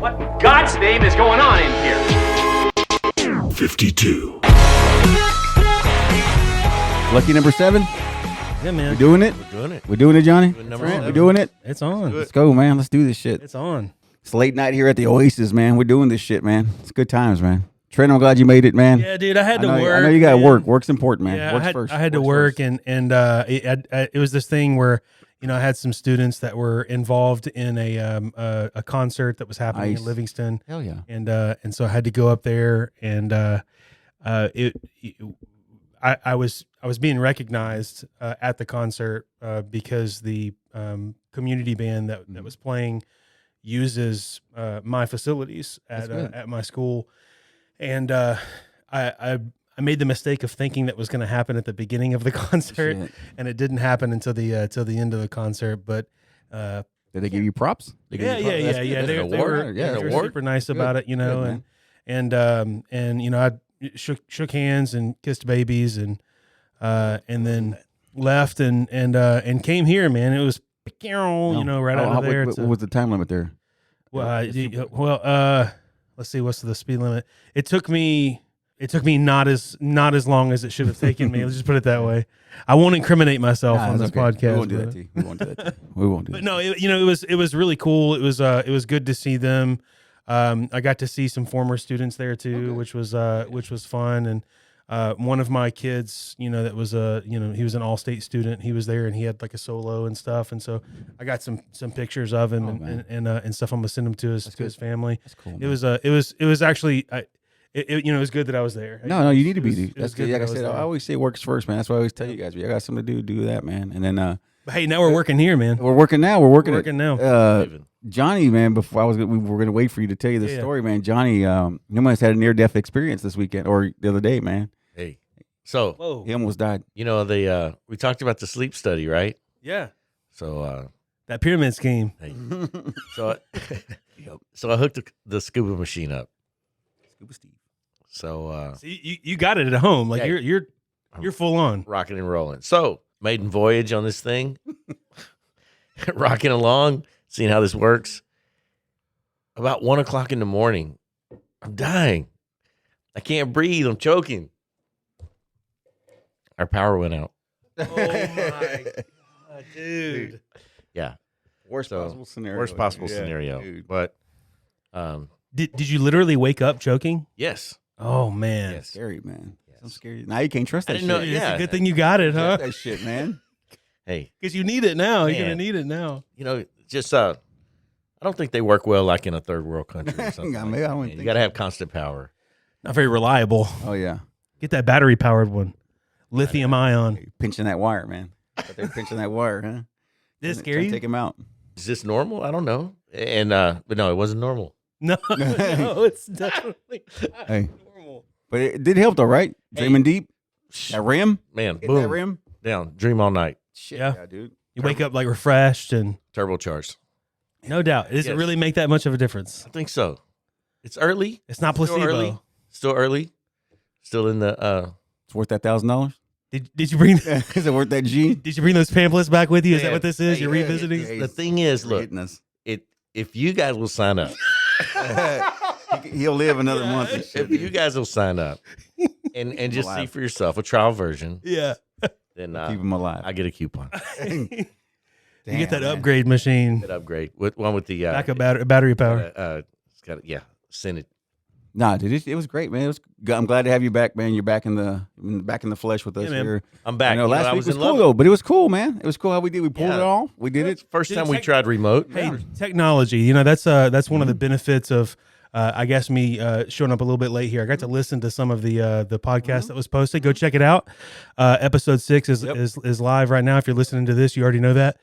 What in God's name is going on in here? 52. Lucky number 7. Yeah, man. We doing it? We're doing it. We're doing it, Johnny? Number Trent, 7. we doing it? It's on. Let's go, man. Let's do this shit. It's on. It's late night here at the Oasis, man. We're doing this shit, man. It's good times, man. Trent, I'm glad you made it, man. Yeah, dude. I had to work. I know you got to man. work. Work's important, man. Yeah, Work's first. I had to Work's work, first. and it was this thing where I had some students that were involved in a concert that was happening Nice. in Livingston. Hell yeah. And so I had to go up there, and I was being recognized at the concert because the community band that was playing uses my facilities at my school, and I made the mistake of thinking that was going to happen at the beginning of the concert, and it didn't happen until the end of the concert. But did they give you props? Yeah. They were super nice about it, and I shook hands and kissed babies, and then left and came here, man. It was right out of there. What was the time limit there? Well, let's see, what's the speed limit? It took me not as long as it should have taken me. Let's just put it that way. I won't incriminate myself on this podcast. We won't do that to you. We won't do that to you. We won't do that. But no, it was really cool. It was good to see them. I got to see some former students there too, which was fun. And one of my kids, that was he was an all-state student. He was there and he had like a solo and stuff. And so I got some pictures of him and stuff. I'm gonna send them to his family. That's cool. Man. It was actually it was good that I was there. No, you need to be. It was That's good good. Like I that said, was I there. always say works first, man. That's why I always tell you guys. I got something to do that, man. And then But hey, now we're working here, man. we're working now. We're working now. Johnny, man, before we were going to wait for you to tell you the story, man. Johnny, he almost had a near-death experience this weekend or the other day, man. Hey, so Whoa. He almost died. we talked about the sleep study, right? Yeah. So That pyramid scheme. hey, so I hooked the scuba machine up. Scuba Steve. So See, you got it at home. Like Yeah. you're full on. rocking and rolling. So maiden voyage on this thing, rocking along, seeing how this works. About 1:00 in the morning, I'm dying. I can't breathe. I'm choking. Our power went out. Oh my God, dude. Yeah. Worst possible scenario. Worst possible Yeah, scenario. dude. But Did you literally wake up choking? yes. Oh man. Yes. Scary, man. Sounds scary. Now you can't trust I that didn't know- shit. It's Yeah. a good thing you got it, huh? Trust that shit, man. Hey, Because you need it now. You're Man. gonna need it now. just I don't think they work well like in a third world country or something. I like mean, I that, don't man. think You got to so. have constant power. Not very reliable. Oh, yeah. Get that battery powered one. Lithium ion. Pinching that wire, man. But they're pinching that wire, huh? This Trying scary? to take him out. Is this normal? I don't know. And but no, it wasn't normal. No, no, it's definitely not Hey. normal. But it did help, though, right? Dreaming deep. That rim. Man, Hit boom, that rim. down, dream all night, Shit, Yeah. dude. You wake up like refreshed and turbocharged. no doubt. Does it Yes. really make that much of a difference? I think so. It's early. It's not Still placebo. early. Still early. Still in the It's worth that $1,000. Did you bring Is it worth that G? Did you bring those pamphlets back with you? Is that Man, what this is? hey, You're yeah, revisiting? yeah, the thing is, look, Hitting us. if you guys will sign up, He'll live another month and shit. if you guys will sign up and just see alive. for yourself a trial version, Yeah. then Keep him alive. I get a coupon. You Damn, get that man. upgrade machine. That upgrade with one with the Backup battery power. it's got send it. Nah, dude, it was great, man. I'm glad to have you back, man. You're back in the flesh with us man. here. I'm back. I know You know, last I week was was in cool love. though, but it was cool, man. It was cool how we did. We pulled Yeah. it off. We did it. First Dude, time we tried remote. Hey, technology. That's one of the benefits of I guess me showing up a little bit late here. I got to listen to some of the podcast that was posted. Go check it out. Episode 6 is live right now. If you're listening to this, you already know that.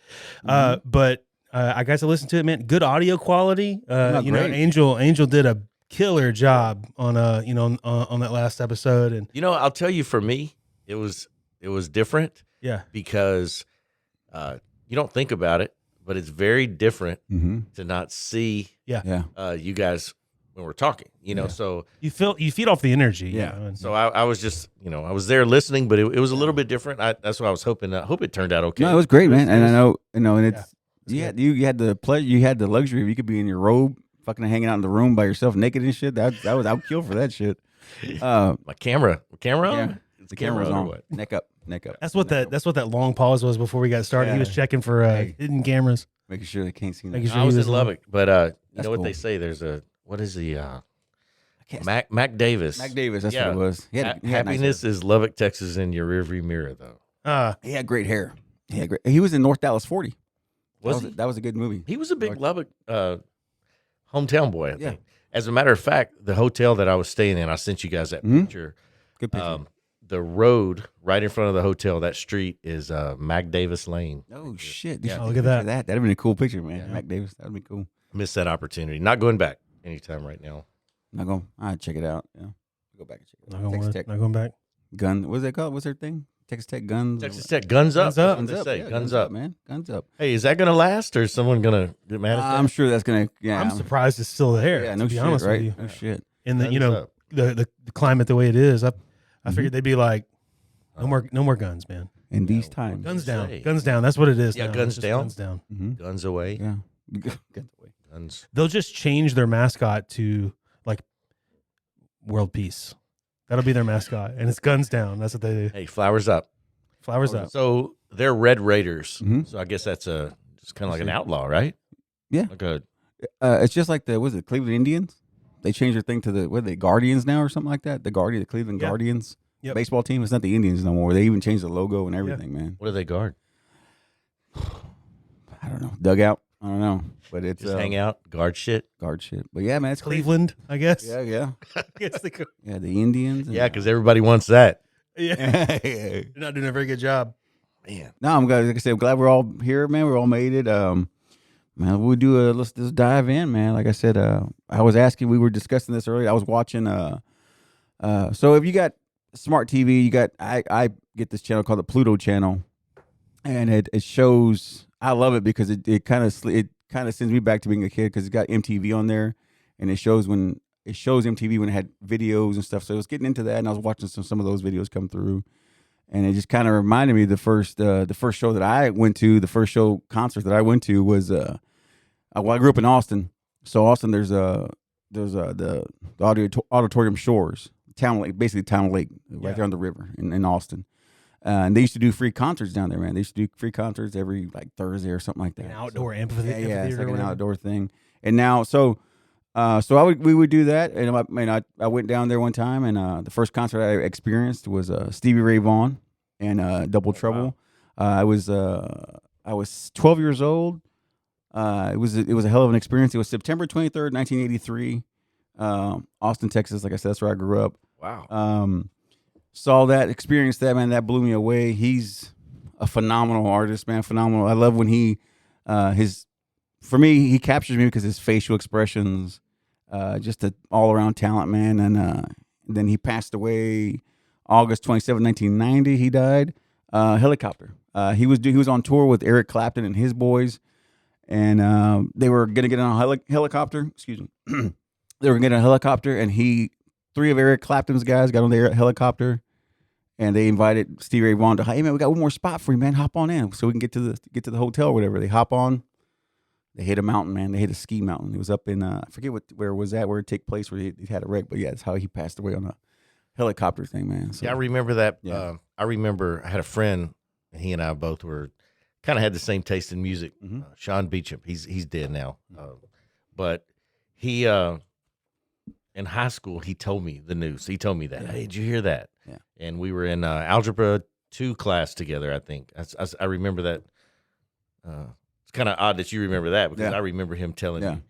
But I got to listen to it, man. Good audio quality. Great. Angel did a killer job on on that last episode, and I'll tell you, for me, it was different yeah, because you don't think about it, but it's very different Mm-hmm. to not see Yeah. you guys when we're talking. So you feed off the energy. Yeah. and so I was just I was there listening, but it was a little bit different. That's what I was hoping. I hope it turned out okay. No, it was great, man. And I know, and it's good. you had the pleasure, you had the luxury of you could be in your robe fucking hanging out in the room by yourself naked and shit. I would kill for that shit. My camera on? Yeah, It's the camera's or on. what? Neck up. That's what that long pause was before we got started. He was Yeah. checking for hidden cameras. Making sure they can't see that. Making sure I he was was in Lubbock, but you That's know what cool. they say? There's what is the can't- Mac Davis. Mac Davis, that's Yeah. what it was. He had nice Happiness is Lubbock, Texas, in your rearview mirror, though. hair. He had great hair. He was in North Dallas 40. Was he? That was a good movie. He was a big Lubbock hometown boy, I Yeah. think. As a matter of fact, the hotel that I was staying in, I sent you guys that picture. Good picture. The road right in front of the hotel, that street is Mac Davis Lane. Oh shit! Yeah. You Look should at picture that. That'd been a cool picture, man. Yeah. Mac Davis. That'd be cool. Missed that opportunity. Not going back anytime right now. Not going. I'd check it out. Yeah. Go back and check it Not out. going, Texas Tech not going back. gun. What's that called? What's their thing? Texas Tech guns. Texas Tech, guns up. Guns up. That's what they say. Yeah, guns up. man. Guns up. Hey, is that going to last or is someone going to get mad at that? I'm sure that's gonna. Yeah. I'm surprised it's still there. Yeah. to No be shit. honest Right. with you. No shit. In the Guns you know up. the climate the way it is, I Mm-hmm. figured they'd be like, no more guns, man. In these times. Guns down, Say. guns down. That's what it is. Yeah, now. guns It's just down. Guns down. Mm-hmm. Guns away. Yeah. Guns away. Guns. They'll just change their mascot to like world peace. That'll be their mascot, and it's guns down. That's what they do. Hey, flowers up. Flowers up. So they're Red Raiders. Mhm. So I guess that's just kind of like an outlaw, right? Yeah. Like a It's just like was it Cleveland Indians? They changed their thing to the what are they Guardians now or something like that? The Cleveland Yeah. Guardians Yep. baseball team. It's not the Indians no more. They even changed the logo and everything, man. what do they guard? I don't know. Dugout. I don't know, but it's Just hang out, guard shit. guard shit. But yeah, man, it's crazy. Cleveland, I guess. Yeah. I guess they could. Yeah, the Indians. Yeah, because everybody wants that. Yeah, yeah. you're not doing a very good job. Man, No, I'm glad. Like I said, I'm glad we're all here, man. We're all made it. Man, we'll do let's just dive in, man. Like I said, I was asking, we were discussing this earlier. I was watching. So if you got smart TV, you got I get this channel called the Pluto channel, and it shows. I love it because it kind of sends me back to being a kid because it's got MTV on there, and it shows MTV when it had videos and stuff. So I was getting into that, and I was watching some of those videos come through. And it just kind of reminded me of the first show that I went to, the first show concert that I went to was I grew up in Austin. So Austin, there's the Auditorium Shores, Town Lake, basically Town Lake, right there on the river in Austin. And they used to do free concerts down there, man. They used to do free concerts every like Thursday or something like that. An outdoor amphitheater. Yeah, it's or like an whatever. outdoor thing. And now, we would do that, and I went down there one time, and the first concert I experienced was Stevie Ray Vaughan and Double Trouble. I was 12 years old. It was a hell of an experience. It was September 23rd, 1983, Austin, Texas. Like I said, that's where I grew up. wow. Saw that, experienced that, man. That blew me away. He's a phenomenal artist, man. Phenomenal. I love when he captures me because his facial expressions, just an all around talent, man. And then he passed away August 27, 1990. He died. Helicopter. He was on tour with Eric Clapton and his boys, and they were gonna get on a helicopter. Excuse me. They were gonna get on a helicopter, and three of Eric Clapton's guys got on the helicopter, and they invited Stevie Ray Vaughan to, hey man, we got one more spot for you, man. Hop on in so we can get to the hotel or whatever. They hop on. They hit a mountain, man. They hit a ski mountain. It was up in I forget where it was at, where it took place, where he had a wreck. But yeah, that's how he passed away on a helicopter thing, man. So, Yeah, I remember that. Yeah. I remember I had a friend, and he and I both were kind of had the same taste in music. Mhm. Sean Beecham, he's dead now, but he in high school he told me the news. He told me that. Yeah. Hey, did you hear that? Yeah. And we were in algebra 2 class together. I think I remember that. It's kind of odd that you remember that because Yeah. I remember him telling Yeah. me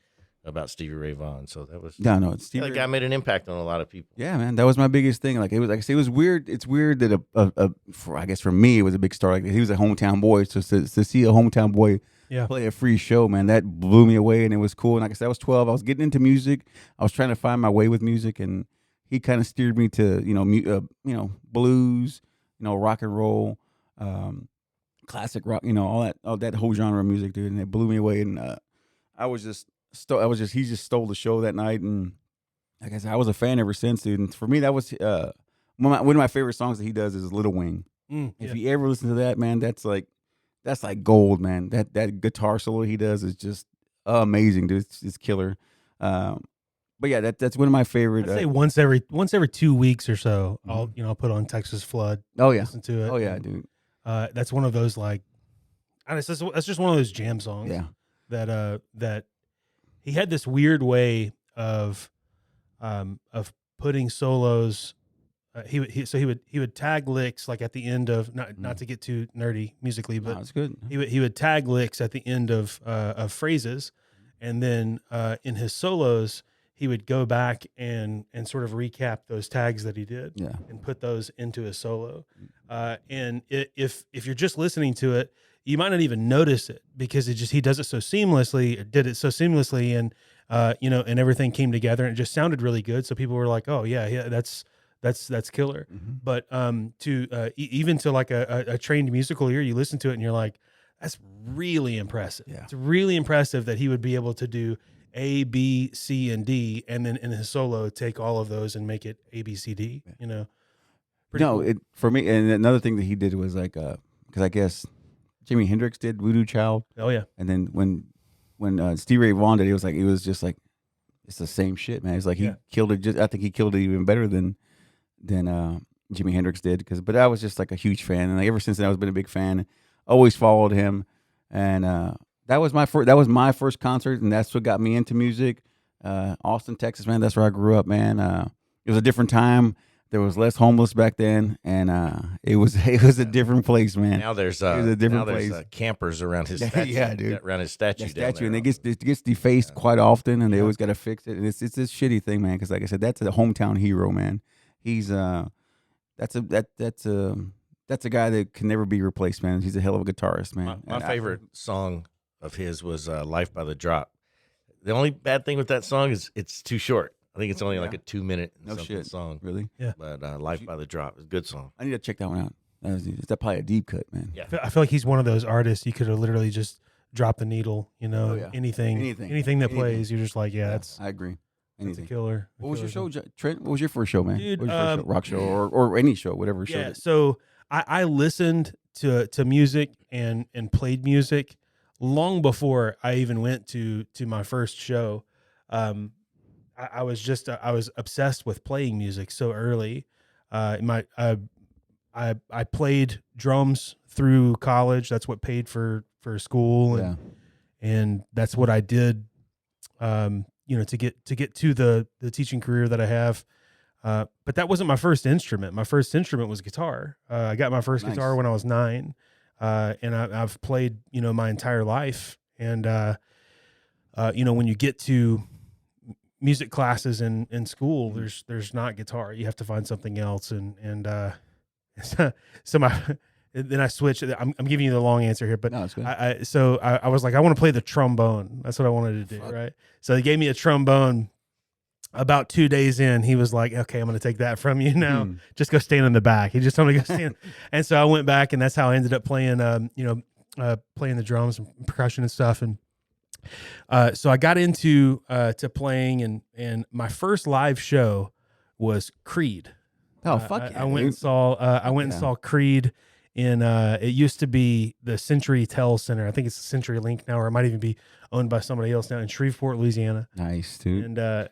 about Stevie Ray Vaughan. So that was no, it's Stevie that Ray. guy made an impact on a lot of people. Yeah, man, that was my biggest thing. Like it was, like I say, it was weird. It's weird that I guess for me, it was a big star. Like he was a hometown boy, so to see a hometown boy play a free show, man, that blew me away, and it was cool. And like I said, I was 12. I was getting into music. I was trying to find my way with music, and he kind of steered me to blues, rock and roll, classic rock, all that whole genre of music, dude. And it blew me away. And he just stole the show that night, and like I said, I was a fan ever since, dude. And for me, that was one of my favorite songs that he does is Little Wing. If you ever listen to that, man, that's like gold, man. That guitar solo he does is just amazing, dude. It's killer. But yeah, that's one of my favorite. I'd say once every 2 weeks or so, I'll put on Texas Flood. Oh yeah, listen to it. oh yeah, and, dude. That's one of those like, that's just one of those jam songs. Yeah, that he had this weird way of putting solos. He would tag licks like at the end of not to get too nerdy musically, but that's good. he would tag licks at the end of phrases, and then in his solos he would go back and sort of recap those tags that he did, and put those into his solo. And if you're just listening to it, you might not even notice it because he does it so seamlessly, did it so seamlessly, and and everything came together and it just sounded really good. So people were like, "Oh yeah, that's killer." But even to like a trained musical ear, you listen to it and you're like, that's really impressive. Yeah. It's really impressive that he would be able to do A, B, C, and D, and then in his solo take all of those and make it A, B, C, D. Pretty cool. For me, and another thing that he did was like, because I guess Jimi Hendrix did Voodoo Child. Oh yeah. And then when Stevie Ray Vaughan did it, it was just like, it's the same shit, man. It's like he killed it. I think he killed it even better than Jimi Hendrix did. But I was just like a huge fan, and like ever since then I've been a big fan. Always followed him, and that was my first concert, and that's what got me into music. Austin, Texas, man. That's where I grew up, man. It was a different time. There was less homeless back then, and it was a different place, man. Now there's a different place. Campers around his statue. Yeah, dude. Around his statue. Down there. And it gets defaced quite often, and they always got to fix it. And it's this shitty thing, man. Because like I said, that's a hometown hero, man. He's that's a guy that can never be replaced, man. He's a hell of a guitarist, man. My favorite song of his was "Life by the Drop." The only bad thing with that song is it's too short. I think it's only like a 2-minute song. Really? Yeah. But "Life by the Drop" is a good song. I need to check that one out. That's probably a deep cut, man. Yeah. I feel like he's one of those artists you could have literally just dropped the needle. Anything that plays, you're just like, that's. I agree. That's a killer. What was your show, Trent? What was your first show, man? Dude, what was your first show? Rock show or any show, whatever show. Yeah, so I listened to music and played music long before I even went to my first show. I was obsessed with playing music so early. I played drums through college. That's what paid for school, and that's what I did. To get to the teaching career that I have. But that wasn't my first instrument. My first instrument was guitar. I got my first guitar when I was 9, and I've played my entire life. And when you get to music classes in school, there's not guitar. You have to find something else. And then I switched. I'm giving you the long answer here, but no, it's good. I was like, I want to play the trombone. That's what I wanted to do, right? So they gave me a trombone. About 2 days in, he was like, okay, I'm going to take that from you now. Just go stand in the back. He just told me to go stand. And so I went back, and that's how I ended up playing, playing the drums and percussion and stuff. And so I got into to playing, and my first live show was Creed. Oh, fuck yeah. I went and saw Creed in it used to be the Century Tel Center. I think it's the Century Link now, or it might even be owned by somebody else now in Shreveport, Louisiana. Nice, dude. And the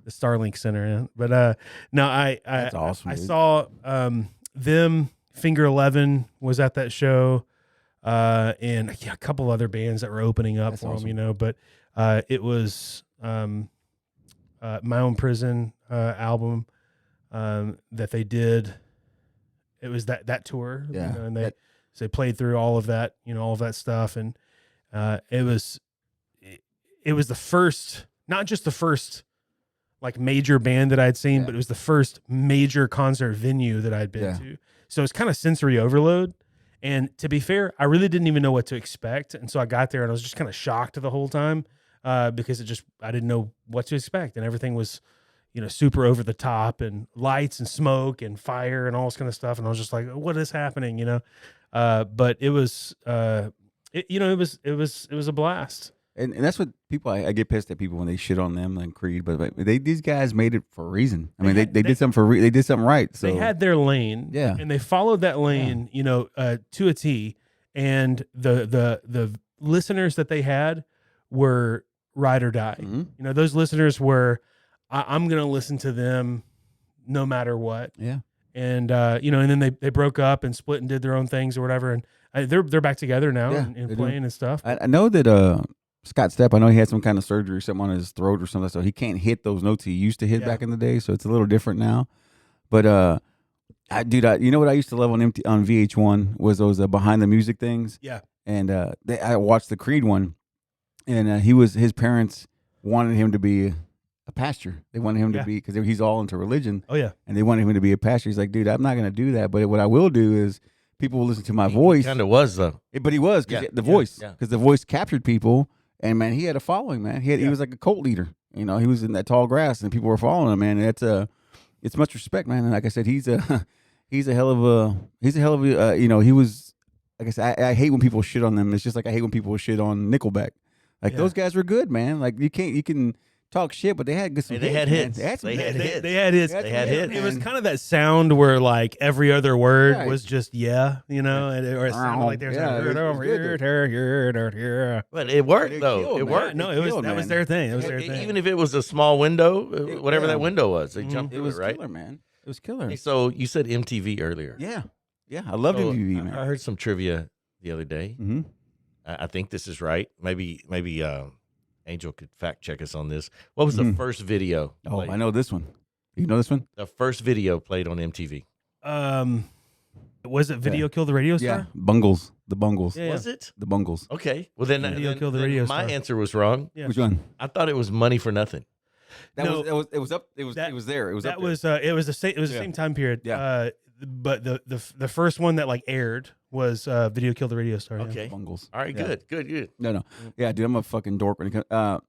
Starlink Center. But no, that's awesome. I saw them. Finger 11 was at that show, and a couple other bands that were opening up for them. But it was My Own Prison album that they did. It was that tour, and they played through all of that, all of that stuff, and it was the first, not just the first like major band that I'd seen, but it was the first major concert venue that I'd been to. So it's kind of sensory overload. And to be fair, I really didn't even know what to expect. And so I got there and I was just kind of shocked the whole time because I didn't know what to expect. And everything was, super over the top, and lights and smoke and fire and all this kind of stuff. And I was just like, what is happening? But it was, it was a blast. And that's what people, I get pissed at people when they shit on them and Creed, but these guys made it for a reason. I mean, they did something they did something right. So they had their lane, and they followed that lane, to a T. And the listeners that they had were ride or die. Mm-hmm. You know, those listeners were, I'm going to listen to them no matter what. Yeah. And, you know, and then they broke up and split and did their own things or whatever. And they're back together now Yeah, and they do. playing and stuff. I know that Scott Stapp, I know he had some kind of surgery, something on his throat or something, so he can't hit those notes he used to hit back in the day. So it's a little different now. But you know what I used to love on VH1 was those behind the music things. Yeah. And I watched the Creed one, and his parents wanted him to be a pastor. They wanted him to be, because he's all into religion. Oh yeah. And they wanted him to be a pastor. He's like, dude, I'm not going to do that. But what I will do is people will listen to my voice. Kind of was though. But he was, because the voice, because the voice captured people. And man, he had a following, man. He was like a cult leader. You know, he was in that tall grass, and people were following him, man. And it's much respect, man. And like I said, he's a hell of a, you know, he was, like I said, I hate when people shit on them. It's just like I hate when people shit on Nickelback. Like those guys were good, man. Like you can talk shit, but they had good. They had hits. They had hits. They had hits. They had hits. It was kind of that sound where like every other word was just you know, or it sounded like they were saying, but it worked though. It worked. No, that was their thing. It was their thing. Even if it was a small window, whatever that window was, they jumped It through was it, right? killer, man. It was killer. Hey, so you said MTV earlier. Yeah, I loved MTV, man. I heard some trivia the other day. Mm-hmm. I think this is right. Maybe Angel could fact check us on this. What was the first video? Oh, played? I know this one. You know this one? The first video played on MTV. Was it Video Kill the Radio Star? Yeah, Bungles. The Bungles. Yeah. Was it? The Bungles. Okay. Well, then, Video Kill the Radio my Star. answer was wrong. Yeah. Which one? I thought it was Money for Nothing. It was up. It was there. It was that up there. was it was the same. It was the same time period. Yeah. But the first one that like aired was Video Kill the Radio Star. Okay. Bungles. All right. Yeah. Good. No. Yeah, dude, I'm a fucking dork when it comes.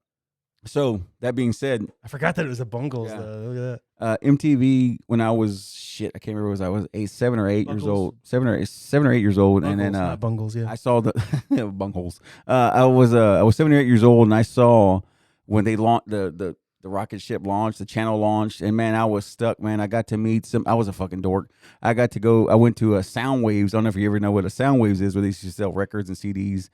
So that being said, I forgot that it was a Bungles. Yeah. Though. Look at that. MTV when I was I can't remember. I was 7 or 8 years old. 7 or 8 years old, Bungles, and then not Bungles. Yeah. I saw the Bungholes. I was 7 or 8 years old, and I saw when they launched the rocket ship launched, the channel launched, and man, I was stuck, man. I got to meet I was a fucking dork. I went to a Soundwaves. I don't know if you ever know what a Soundwaves is, where they used to sell records and CDs.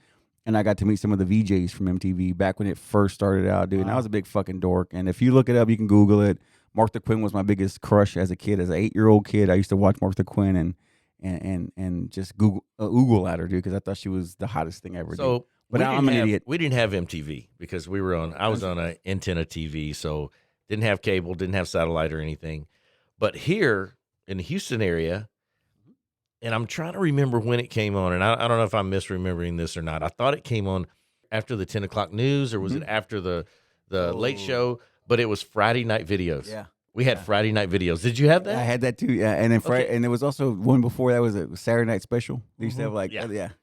And I got to meet some of the VJs from MTV back when it first started out, dude. Wow. And I was a big fucking dork. And if you look it up, you can Google it. Martha Quinn was my biggest crush as a kid. As an 8-year-old kid, I used to watch Martha Quinn and just Google at her, dude, because I thought she was the hottest thing ever. So, dude. But I'm an idiot. We didn't have MTV because I was on an antenna TV, so didn't have cable, didn't have satellite or anything. But here in the Houston area, and I'm trying to remember when it came on, and I don't know if I'm misremembering this or not. I thought it came on after the 10 o'clock news, or was it after the late show? But it was Friday night videos. Yeah. We had Friday night videos. Did you have that? I had that too. Yeah, and then and there was also one before that was a Saturday night special. They used to have bands.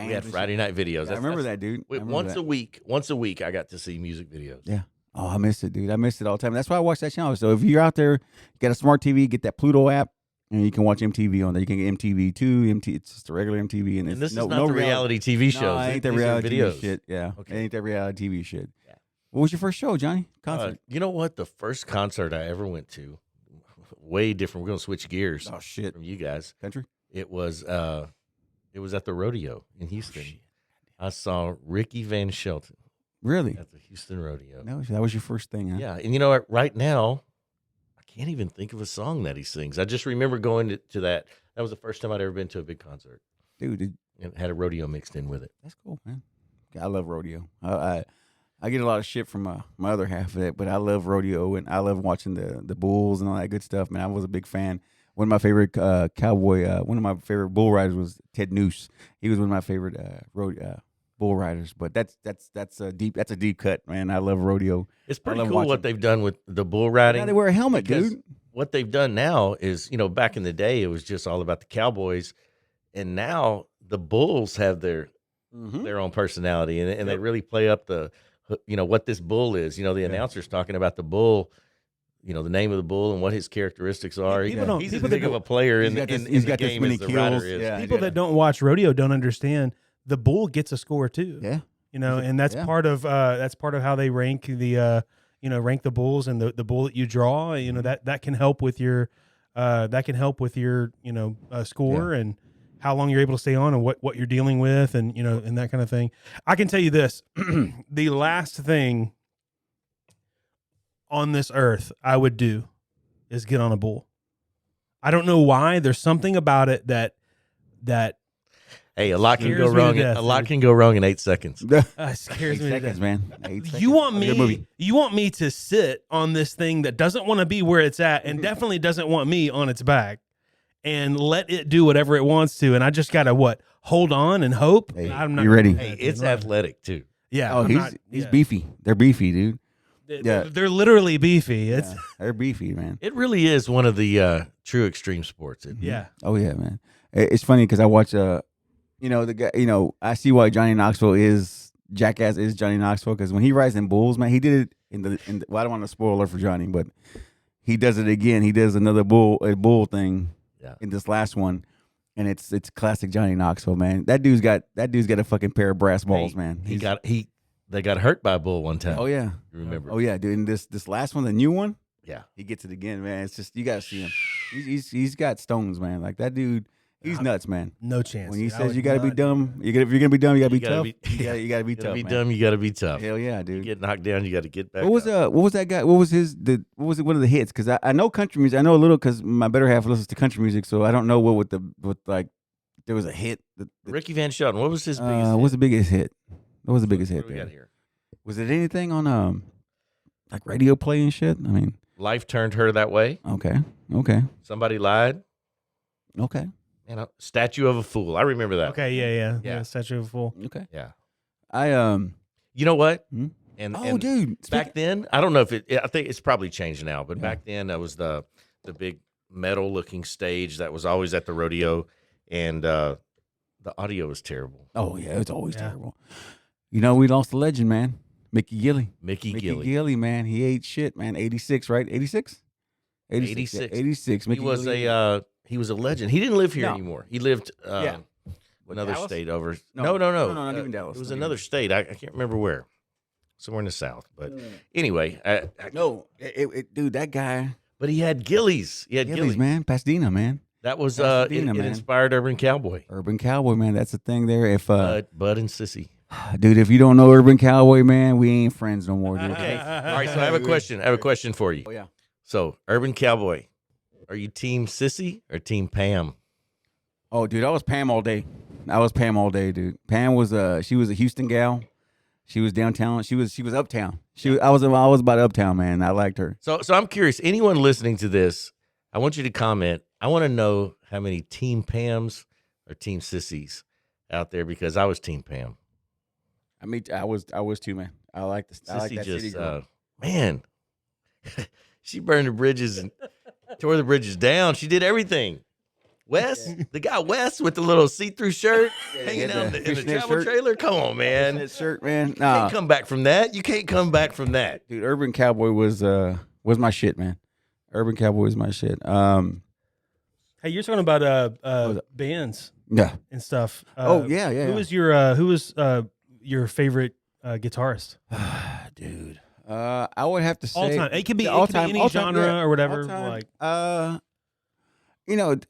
We had Friday night videos. Yeah, I remember that, dude. Once a week, I got to see music videos. Yeah. Oh, I missed it, dude. I missed it all the time. That's why I watched that channel. So if you're out there, get a smart TV, get that Pluto app. And you can watch MTV on there. You can get MTV2. It's just a regular MTV. And this is not the reality TV shows. No, it ain't that reality videos. TV shit. Yeah. Okay. It ain't that reality TV shit. Yeah. What was your first show, Johnny? Concert? You know what? The first concert I ever went to, way different. We're going to switch gears. Oh, shit. From you guys. Country? It was at the rodeo in Houston. I saw Ricky Van Shelton. Really? At the Houston Rodeo. No, that was your first thing, huh? Yeah. And you know what? Right now, can't even think of a song that he sings. I just remember going to that. That was the first time I'd ever been to a big concert. Dude, and had a rodeo mixed in with it. That's cool, man. I love rodeo. I get a lot of shit from my other half of it, but I love rodeo, and I love watching the bulls and all that good stuff, man. I was a big fan. One of my favorite one of my favorite bull riders was Ted Noose. He was one of my favorite bull riders, but that's a deep cut, man. I love rodeo. It's pretty cool what they've done with the bull riding. Yeah, they wear a helmet, dude. What they've done now is, back in the day, it was just all about the cowboys, and now the bulls have their own personality, and they really play up what this bull is. The announcer's talking about the bull, the name of the bull and what his characteristics are. He's as big of a player in the game as the rider is. Yeah, people that don't watch rodeo don't understand. The bull gets a score too. Yeah, and that's part of how they rank the rank the bulls, and the bull that you draw. That can help with your score and how long you're able to stay on and what you're dealing with and and that kind of thing. I can tell you this: the last thing on this earth I would do is get on a bull. I don't know why. There's something about it that Hey, a lot can Scares go me to wrong. death, A lot dude. can go wrong in 8 seconds. scares 8 me to seconds, death. man. 8 seconds. You want Good movie. me? You want me to sit on this thing that doesn't want to be where it's at, and definitely doesn't want me on its back, and let it do whatever it wants to, and I just gotta hold on and hope. Hey, I'm not you ready? gonna do Hey, that, it's dude. athletic too. Yeah. Oh, I'm he's not- he's yeah. beefy. They're beefy, dude. They're literally beefy. It's Yeah, they're beefy, man. It really is one of the true extreme sports. yeah. Oh yeah, man. It's funny because I watch the guy. I see why Johnny Knoxville is Jackass is Johnny Knoxville because when he rides in bulls, man, he did it in the. Well, I don't want to spoil it for Johnny, but he does it again. He does another bull thing in this last one, and it's classic Johnny Knoxville, man. That dude's got a fucking pair of brass balls, Hey, man. They got hurt by a bull one time. Oh yeah. You remember? Oh yeah, dude. And this last one, the new one, Yeah. he gets it again, man. It's just you gotta see him. He's got stones, man. Like that dude, he's nuts, man. No chance. When he dude. I says would you gotta be not- dumb, if you're gonna be dumb, you gotta be You gotta tough. be- You gotta be You tough. gotta be man. dumb. You gotta be tough. Hell yeah, You dude. get knocked down. You got to get back. What was up. what was that guy? What was one of the hits? Because I know country music. I know a little because my better half listens to country music, so I don't know what there was a hit. Ricky Van Shelton? What was his biggest? What was the biggest hit? What was the biggest What hit do we got there? here? Was it anything on like radio play and shit? I mean, Life turned her that way. okay. Somebody lied. Okay. And a statue of a fool. I remember that. Okay. Yeah. Yeah. Statue of a Fool. Okay. Yeah. I You know what? Hmm? And dude. back then, I don't know if I think it's probably changed now, but back then that was the big metal looking stage that was always at the rodeo, and the audio was terrible. Oh yeah, it's always Yeah. terrible. We lost a legend, man. Mickey Gilley. Mickey Mickey Gilley. Gilley, man. He ate shit, man. 86, right? 86? 86. Yeah, 86. He Mickey was Gilley. he was a legend. He didn't live here No. anymore. He lived Yeah. another Dallas? state over. No. No. No, not even Dallas. It was Not another even. state. I can't remember where. Somewhere in the south. But anyway, No, dude, that guy. but he had Gillies. He had Gilley's, Gillies. man. Pasadena, man. That was Pasadena, it man. inspired Urban Cowboy. Urban Cowboy, man. That's the thing there. If Bud and Sissy. dude, if you don't know Urban Cowboy, man, we ain't friends no more, dude. Okay. All right. So I have a question. I have a question for you. Oh yeah. So Urban Cowboy, are you Team Sissy or Team Pam? Oh, dude, I was Pam all day. Dude. Pam was she was a Houston gal. She was downtown. She was uptown. I was about uptown, man. I liked her. So I'm curious. Anyone listening to this, I want you to comment. I want to know how many Team Pams or Team Sissies out there, because I was Team Pam. I mean, I was too, man. I like this. I like Sissy that city just girl. man, she burned the bridges and tore the bridges down. She did everything. Wes, the guy Wes with the little see-through shirt hanging yeah, out in the fishnet travel shirt. trailer. Come on, man. That shirt, man. You Nah, can't come back from that. You can't come back from that. dude, Urban Cowboy was my shit, man. Urban Cowboy was my shit. Hey, you're talking about bands Yeah. and stuff. Oh yeah. Who was your favorite guitarist? Dude. I would have to say All time. It could be, all it could be time, any all time, genre yeah. or whatever. All time. Like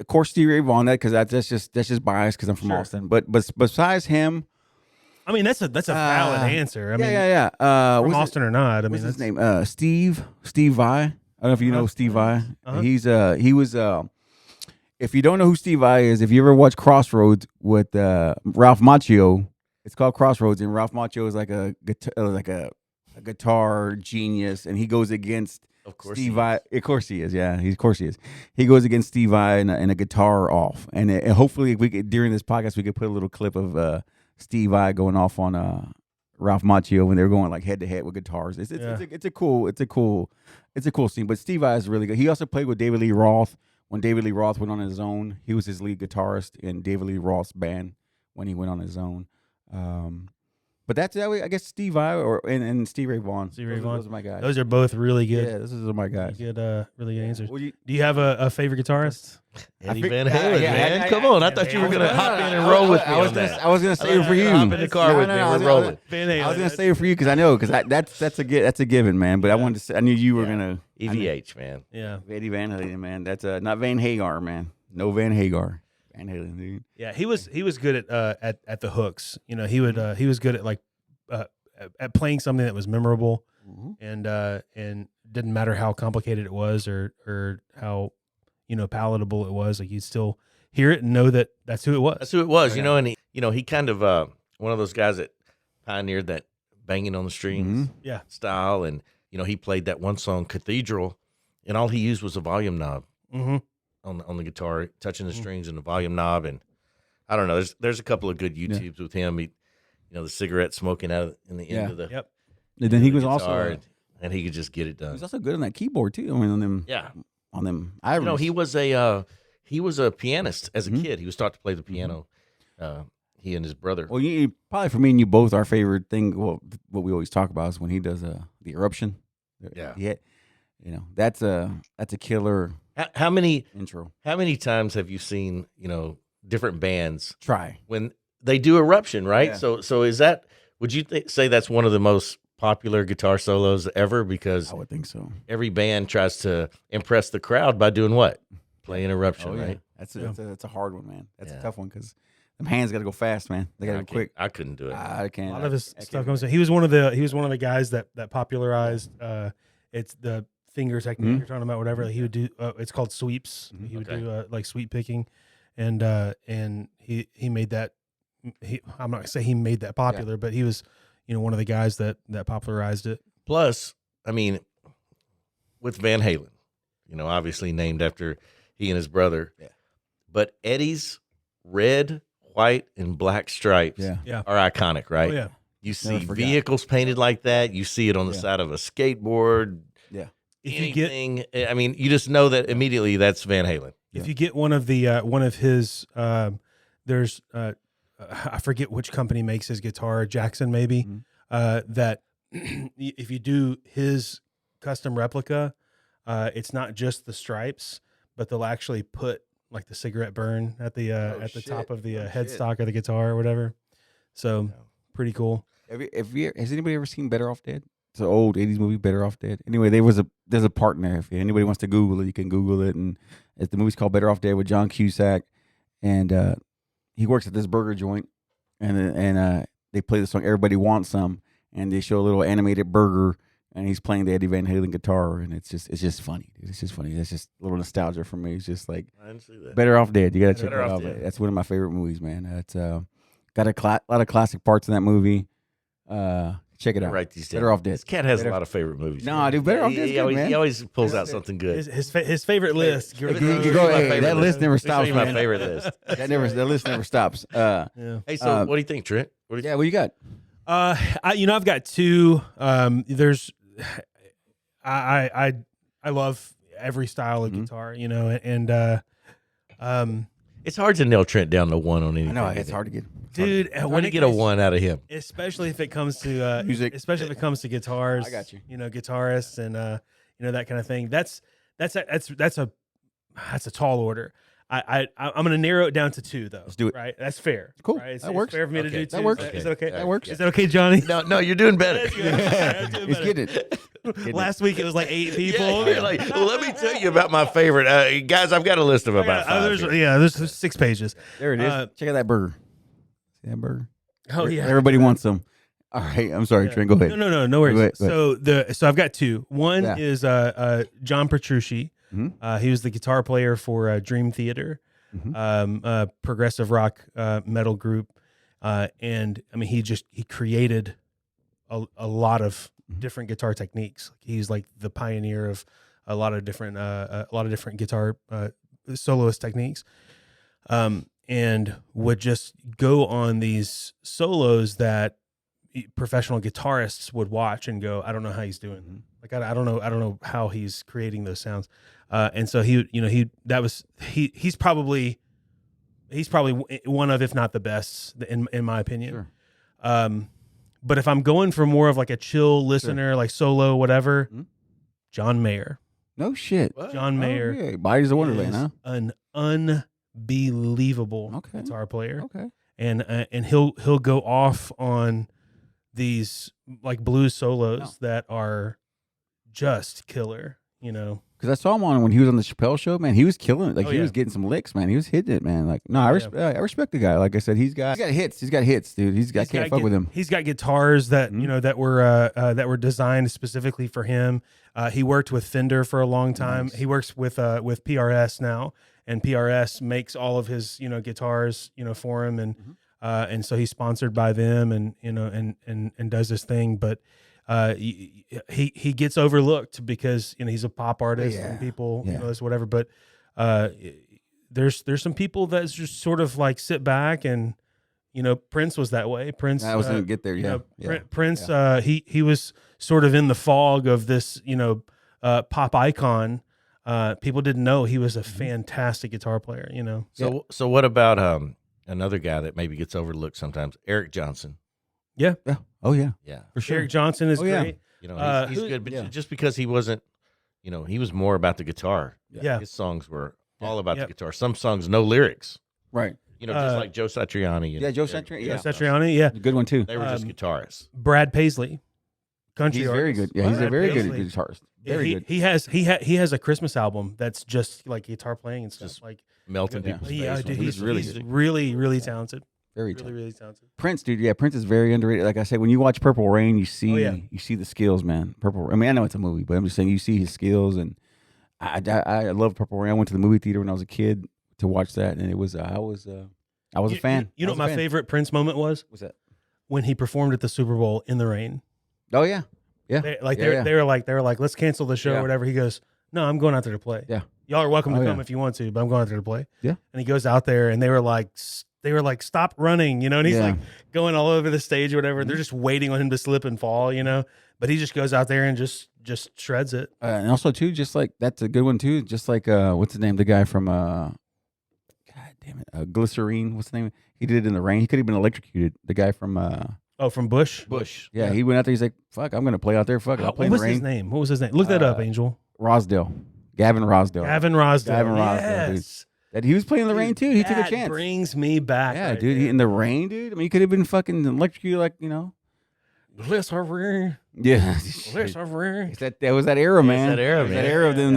Of course, Stevie Ray Vaughan. That because that's just biased because I'm from Sure. Austin. But besides him, I mean, that's a valid answer. I mean, yeah. from what's Austin or not. I mean, What's his that's name? Steve Vai. I don't know if you know Steve Vai. Uh-huh. He was if you don't know who Steve Vai is, if you ever watch Crossroads with Ralph Macchio, it's called Crossroads, and Ralph Macchio is like a guitar genius, and he goes against Of course, Steve Vai. Of course he is. Yeah, of course he is. He goes against Steve Vai in a guitar off, and hopefully we could during this podcast we could put a little clip of Steve Vai going off on Ralph Macchio when they're going like head to head with guitars. It's a cool scene. But Steve Vai is really good. He also played with David Lee Roth when David Lee Roth went on his own. He was his lead guitarist in David Lee Roth's band when he went on his own. But that's that way. I guess Steve Vai and Steve Ray Vaughan. Steve Ray Vaughan. Those are my guys. those are both really good. Yeah, those are my guys. Really good answers. Well, Do you have a favorite guitarist? Eddie I Van think- Halen, yeah, man. I- Come on. I thought you were I- going to I- hop in and roll with me I was on gonna, that. I was gonna say it for you. Hop in the car with me. I was We're gonna- rolling. Van I was Halen. gonna say it for you because I know that's a given, man. But I wanted to say I knew you were gonna EVH, man. Yeah, Eddie Van Halen, man. That's not Van Hagar, man. No Van Hagar. Van Halen, dude. yeah. He was good at the hooks. You know, he was good at like at playing something that was memorable and didn't matter how complicated it was or how, palatable it was. Like you'd still hear it and know that that's who it was. That's who it was, Oh, yeah. and he kind of one of those guys that pioneered that banging on the strings Yeah. style, and he played that one song Cathedral, and all he used was a volume knob Mm-hmm. on the guitar, touching the strings and the volume knob, and I don't know. There's a couple of good YouTubes with him. He, the cigarette smoking out in the end of the Yep. And then he was guitar, also and he could just get it he done. was also good on that keyboard too. I mean, on them. Yeah. On them. Ivories. He was a pianist as a kid. He was taught to play the piano. He and his brother. Well, you probably for me and you both, our favorite thing. Well, what we always talk about is when he does the eruption. Yeah. That's a killer How many intro. times have you seen different bands Try. when they do eruption, right? Yeah. So is that, would you say that's one of the most popular guitar solos ever? Because I would think so. every band tries to impress the crowd by doing what? Playing eruption, right? That's a hard one, man. That's Yeah. a tough one because them hands got to go fast, man. They got to go quick. I couldn't do it. I can't. A lot of his I stuff can't. comes. He was one of the guys that popularized. It's the finger technique you're talking about. Whatever he would do. It's called sweeps. He would do like sweep picking, and he made that. I'm not gonna say he made that popular, but he was one of the guys that popularized it. Plus, I mean, with Van Halen, obviously named after he and his brother. Yeah. But Eddie's red, white, and black stripes Yeah. are iconic, right? Oh yeah. You see forgot. vehicles painted like that. You see it on the side of a skateboard. Yeah. If you get Anything. I mean, you just know that immediately that's Van Halen. if you get one of his there's I forget which company makes his guitar, Jackson maybe, that if you do his custom replica, it's not just the stripes, but they'll actually put like the cigarette burn at the top of the headstock of the guitar or whatever. So pretty cool. Has anybody ever seen Better Off Dead? It's an old '80s movie, Better Off Dead. Anyway, there's a part in there. If anybody wants to Google it, you can Google it. And the movie's called Better Off Dead with John Cusack, and he works at this burger joint, and they play the song "Everybody Wants Some," and they show a little animated burger, and he's playing the Eddie Van Halen guitar, and it's just funny. It's just funny. It's just a little nostalgia for me. It's just like I didn't see that. Better Off Dead. You gotta check Better that Off out. Dead. That's one of my favorite movies, man. It's got a lot of classic parts in that movie. Check it out. Write these down. Better Off Dead. This cat has Better- a lot of favorite movies. No, dude, Better Off Dead's He good, always, man. he always pulls out something good. His favorite list. Hey, that list never stops, It's my man. favorite list. That list never stops. Yeah. Hey, so what do you think, Trent? What do you Yeah, what you got? I've got two. There's, I love every style of guitar, and It's hard to nail Trent down to one on anything. I know isn't it's it? hard to get. dude, When to get a one out of him? especially if it comes to Music. especially if it comes to guitars. I got you. Guitarists and that kind of thing. That's a tall order. I'm gonna narrow it down to two though. Let's do it. Right, that's fair. Cool. Right? That works. It's fair for me to Okay. do two. That works. Is that okay? That works. Is that okay, Johnny? No, you're doing better. That's good. I'm doing Let's better. get it. Last week it was like 8 people. Yeah, you're like, well, let me tell you about my favorite. Guys, I've got a list of about five. here. There's 6 pages. There it is. Check out that burger. See that burger? Oh yeah. Everybody wants some. All right. I'm sorry, Trent. Go ahead. No worries. Go ahead. So I've got two. One Yeah. is John Petrucci. Mhm. He was the guitar player for Dream Theater, progressive rock metal group, and I mean he created a lot of different guitar techniques. He's like the pioneer of a lot of different guitar soloist techniques, and would just go on these solos that professional guitarists would watch and go, I don't know how he's doing. Mm-hmm. Like I don't know how he's creating those sounds. And so he's probably one of, if not the best in my opinion. Sure. But if I'm going for more of like a chill listener, like solo, whatever, John Mayer. No shit. John Mayer. Oh, yeah. Bodies of Wonderland, is huh? an unbelievable guitar player. Okay. And he'll go off on these like blues solos that are just killer, you know. Because I saw him on when he was on the Chappelle Show, man. He was killing it. Like Oh, he yeah. was getting some licks, man. He was hitting it, man. Like no, I respect the guy. Like I said, he's got hits. He's got hits, dude. I can't fuck with him. He's got guitars that you know that were designed specifically for him. He worked with Fender for a long time. Nice. He works with PRS now, and PRS makes all of his guitars for him, and so he's sponsored by them, and and does this thing, but. He gets overlooked because he's a pop artist and people this whatever, but there's some people that just sort of like sit back and Prince was that way. Prince I was gonna get there. Prince he was sort of in the fog of this pop icon. People didn't know he was a fantastic guitar player. So what about another guy that maybe gets overlooked sometimes? Eric Johnson. Yeah. Oh yeah. Yeah. For sure. Eric Johnson is great. He's good, but just because he wasn't, he was more about the guitar. Yeah. His songs were all about the guitar. Some songs, no lyrics. Right. Just like Joe Satriani. Joe Satriani. Yeah. Satriani, yeah. Good one too. They were just guitarists. Brad Paisley, country He's artist. very good. Yeah, he's a very good Paisley. guitarist. Very good. He has a Christmas album that's just like guitar playing and stuff. Just like melting people's yeah, face. dude, when he's music. really talented. Very Really, talented. really talented. Prince, dude. Yeah, Prince is very underrated. Like I said, when you watch Purple Rain, you see you see the skills, man. I mean, I know it's a movie, but I'm just saying you see his skills, and I love Purple Rain. I went to the movie theater when I was a kid to watch that, and it was I was a fan. You know what my favorite Prince moment was? What's that? When he performed at the Super Bowl in the rain. Oh yeah, yeah. They were like, let's cancel the show or whatever. He goes, no, I'm going out there to play. Yeah. Y'all are welcome to come if you want to, but I'm going out there to play. Yeah. And he goes out there, and they were like, stop running, and he's like going all over the stage or whatever. They're just waiting on him to slip and fall, but he just goes out there and just shreds it. And also too, just like that's a good one too. Just like what's his name? The guy from God damn it, Glycerine. What's the name? He did it in the rain. He could have been electrocuted. The guy from from Bush. Yeah, he went out there. He's like, fuck, I'm gonna play out there. Fuck it, I'll play in the rain. What was his name? Look that up, Angel. Rosdale. Gavin Rosdale. Gavin Rosdale, dude. That he was playing in the rain too. He took a chance. Brings me back. Yeah, right dude. there. In the rain, dude. I mean, he could have been fucking electrocuted, like Let's over. Yeah. Let's over. That was that era, man. that era, It was man. That era of them.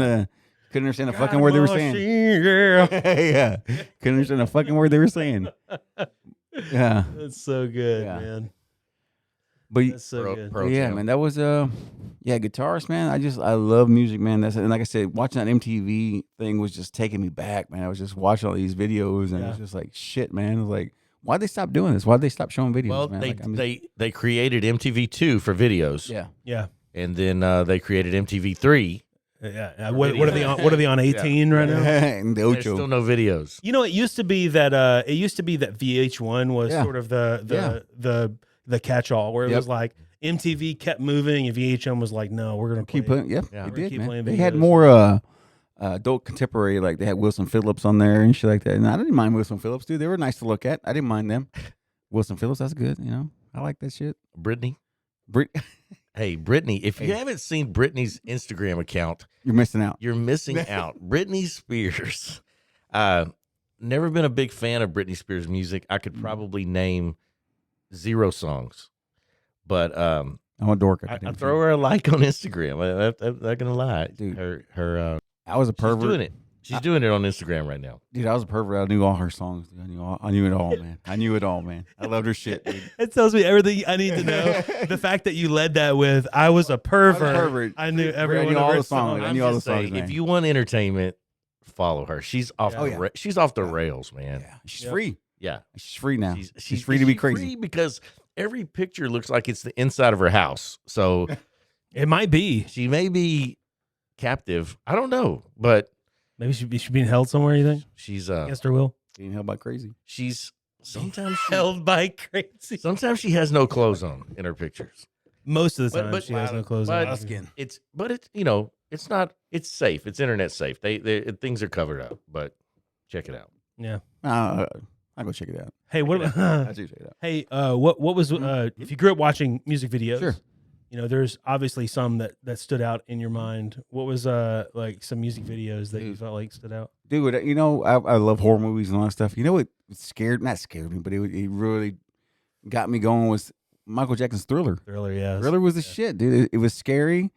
Couldn't understand a fucking word they were saying. Yeah. Yeah. Couldn't understand a fucking word they were saying. Yeah. That's so good, Yeah. man. But That's so good. yeah, man, that was guitarist, man. I love music, man. And like I said, watching that MTV thing was just taking me back, man. I was just watching all these videos, and it was just like shit, man. It was like, why'd they stop doing this? Why'd they stop showing videos? Well, man? they created MTV2 for videos. Yeah. Yeah. And then they created MTV3. Yeah. What are they on? What are they on? 18 right now? And the There's Ocho. still no videos. It used to be that VH1 was sort of the catch-all, where it was like MTV kept moving, and VH1 was like, no, we're gonna keep play. playing. Yeah, Yeah. they We're did, keep man. playing They had videos. more adult contemporary, like they had Wilson Phillips on there and shit like that. And I didn't mind Wilson Phillips, dude. They were nice to look at. I didn't mind them. Wilson Phillips, that's good. I like that shit. Brittany. Brit- Hey, Brittany, if you haven't seen Brittany's Instagram account, You're missing out. you're missing out. Britney Spears. Never been a big fan of Britney Spears music. I could probably name 0 songs. But I'm a dork. I throw her a like on Instagram. I'm not gonna lie, Dude. Her I was a she's pervert. doing it. She's doing it on Instagram right now. Dude, I was a pervert. I knew all her songs. Dude. I knew it all, man. I knew it all, man. I loved her shit, dude. It tells me everything I need to know. The fact that you led that with, I was a pervert. I knew every I one knew of all her the songs. I songs. knew all the Just saying, songs, man. if you want entertainment, follow her. She's off. She's off the rails, man. Yeah, she's free. Yeah, She's free now. she's She's free to be she's crazy. free because every picture looks like it's the inside of her house. So It might be. she may be captive. I don't know, but Maybe she's being held somewhere. You think she's against her will? Being held by crazy. she's sometimes Held by crazy. sometimes she has no clothes on in her pictures. Most of the But- time, but- she has no clothes but- on. Skin. It's it's not, it's safe. It's internet safe. They things are covered up, but check it out. Yeah. I'll go check it out. Hey, what? I'll check it out. Hey, what was if you grew up watching music videos? Sure. There's obviously some that stood out in your mind. What was like some music videos that you felt like stood out? Dude, I love horror movies and all that stuff. You know what not scared me, but it really got me going was Michael Jackson's Thriller. Thriller, yeah. Thriller was the shit, dude. It was scary.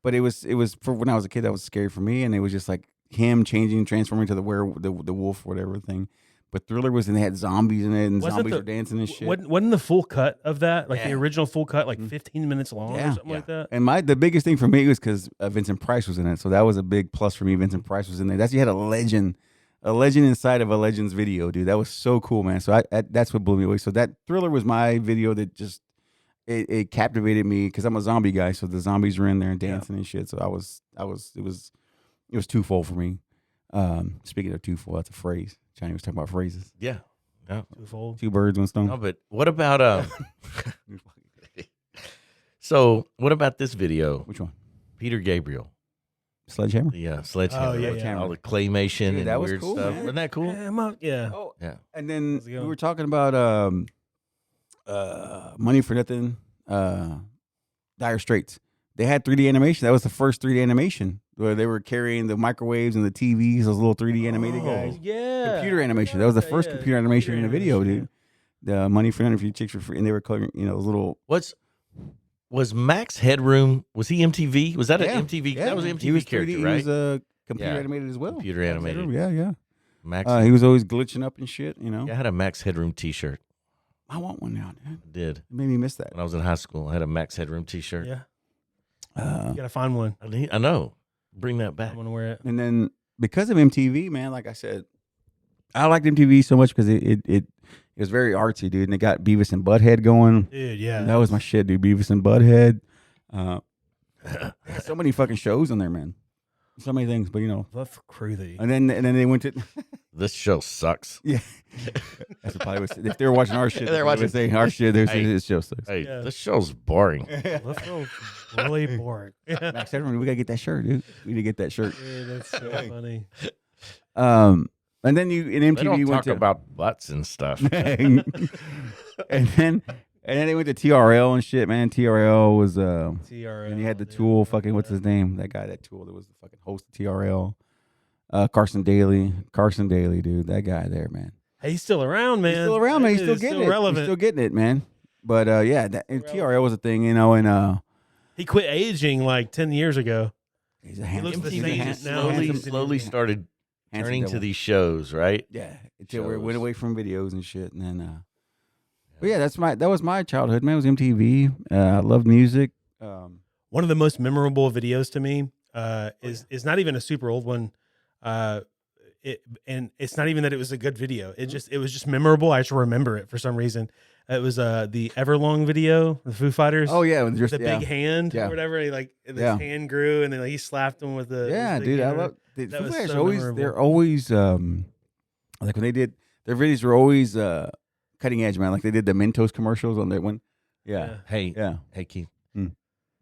But it was for when I was a kid, that was scary for me, and it was just like him transforming to the wolf, whatever thing. But Thriller was, and they had zombies in it, and Wasn't zombies the- were dancing and shit. Wasn't the full cut of that, like the Yeah. original full cut, like 15 minutes long or something like that? And the biggest thing for me was because Vincent Price was in it, so that was a big plus for me. Vincent Price was in there. You had a legend inside of a legend's video, dude. That was so cool, man. So that's what blew me away. So that Thriller was my video that just it captivated me because I'm a zombie guy. So the zombies were in there and dancing and shit. So it was twofold for me. Speaking of twofold, that's a phrase. Johnny was talking about phrases. Yeah. Twofold. Two birds, one stone. No, but what about So what about this video? Which one? Peter Gabriel, Sledgehammer. the sledgehammer. Oh, yeah, with yeah. all the claymation Dude, and that was weird cool, stuff. man. Wasn't that cool? Yeah. Oh, Yeah. and then How's it we going? were talking about Money for Nothing, Dire Straits. They had 3D animation. That was the first 3D animation where they were carrying the microwaves and the TVs, those little 3D animated guys. Yeah. Computer animation. That was the first Yeah, computer animation in the video, animation, dude. The Money for Nothing for you chicks for free, and they were coloring, those little. Was Max Headroom? Was he MTV? Was that Yeah, an MTV? yeah, That was an he MTV was 3D, character, He right? was computer Yeah. animated as well. Computer animated. Yeah. Max. He was always glitching up and shit. Yeah, I had a Max Headroom T-shirt. I want one now, dude. I did It made me miss that. when I was in high school. I had a Max Headroom T-shirt. Yeah. Uh, You gotta find one. I know. Bring that I back. want to wear it. And then because of MTV, man, like I said, I liked MTV so much because it was very artsy, dude. And it got Beavis and Butthead going. Dude, yeah. That was my shit, dude. Beavis and Butthead. So many fucking shows on there, man. So many things, but That's crazy. and then they went to This show sucks. yeah. That's what probably was if they were watching our shit. They're watching- saying our shit. There's Hey. this show sucks. Hey, Yeah. this show's boring. Let's go. Really boring. Max Headroom, we gotta get that shirt, dude. We need to get that shirt. Dude, that's so funny. And then you in They MTV don't went talk to about butts and stuff. and then they went to TRL and shit, man. TRL was TRL. and you had the dude. Tool fucking what's his name? That guy, that Tool that was the fucking host of TRL. Carson Daly, dude. That guy there, man. Hey, he's still around, man. He's still around, man. He's That still dude is getting it. relevant. He's still getting it, man. But and TRL was a thing, and He quit aging like 10 years ago. he's a looks the MTV same just now. slowly started handsome turning to devil. these shows, right? Yeah, until we shows. went away from videos and shit, and then. But yeah, that was my childhood, man. It was MTV. I loved music. One of the most memorable videos to me is not even a super old one. And it's not even that it was a good video. It was just memorable. I just remember it for some reason. It was the Everlong video, the Foo Fighters. Oh yeah, with the big hand Yeah. or whatever. His Yeah. hand grew, and then he slapped him with the. Yeah, his big dude, I hand. love. The That Foo was Fighters so always. memorable. They're always like when they did their videos were always cutting edge, man. Like they did the Mentos commercials on that one. Yeah, Hey, yeah. hey, Keith. Hmm.